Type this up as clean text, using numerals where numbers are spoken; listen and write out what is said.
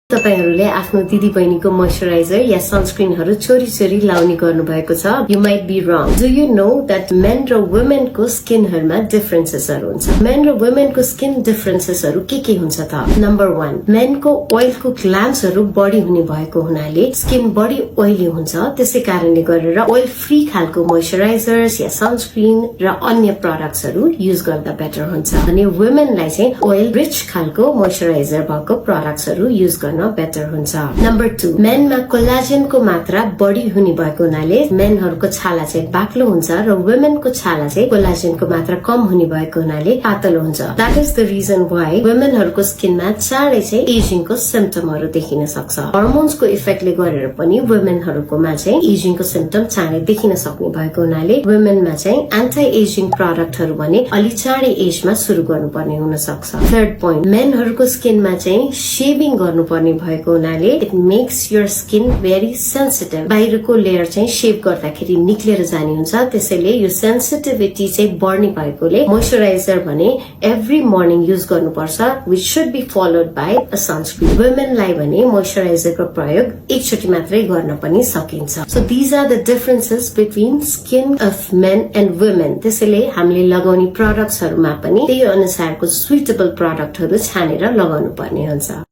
तपाईहरुले आफ्नो दिदी बहिनीको मोइस्चराइजर या सनस्क्रिनहरु चोरी चोरी लाउने गर्नु भएको छ you might be wrong do you know that men र वुमेन को स्किनहरुमा डिफरेन्सेसहरु हुन्छ मेन र वुमेन को स्किन डिफरेन्सेसहरु के हुन्छ त नम्बर 1 मेन को ओइल को ग्ल्यान्ड्सहरु बढी हुने भएको हुनाले स्किन बढी ओइली हुन्छ त्यसै कारणले गरेर ओइल फ्री खालको मोइस्चराइजर्स या सनस्क्रिन र अन्य प्रोडक्ट्सहरु युज गर्दा बेटर हुन्छ अनि वुमेनलाई चाहिँ ओइल रिच खालको मोइस्चराइजर भएको प्रोडक्ट्सहरु युज गर्न बेटर हुन्छ नम्बर 2 मेनमा कोलाजेनको मात्रा बढी हुने भएको हुनाले मेनहरुको छाला चाहिँ बाक्लो हुन्छ र वुमेनको छाला चाहिँ कोलाजेनको मात्रा कम हुने भएको हुनाले पातलो हुन्छ that is the reason why वुमेनहरुको स्किनमा चाँडै चाहिँ एजिङको सिम्पटमहरु देखिन सक्छ हर्मोन्सको इफेक्टले गरेर पनि वुमेनहरुकोमा चाहिँ एजिङको सिम्पटम चाँडै देखिन सक्ने भएको हुनाले वुमेनमा चाहिँ एन्टी एजिङ प्रोडक्टहरु भने अलि चाँडै एजमा सुरु गर्नुपर्ने हुन सक्छ थर्ड पोइन्ट मेनहरुको स्किनमा चाहिँ शेभिङ गर्नुपर्ने भएको हुनाले it makes your skin very sensitive बाहिरको लेयर चाहिँ शेभ गर्दाखेरि निक्लेर जाने हुन्छ त्यसैले यो सेन्सिटिभिटी चाहिँ बढ्ने भएकोले मोइस्चराइजर भने एभ्री मर्निङ युज गर्नुपर्छ which should be followed by a sunscreen वुमेनलाई भने मोइस्चराइजरको प्रयोग एकचोटी मात्रै गर्न पनि सकिन्छ so these are the differences between skin of men and women त्यसैले हामीले लगाउने प्रोडक्ट्सहरुमा पनि त्यही अनुसारको सुइटेबल प्रोडक्टहरु छानेर लगाउनु पर्ने हुन्छ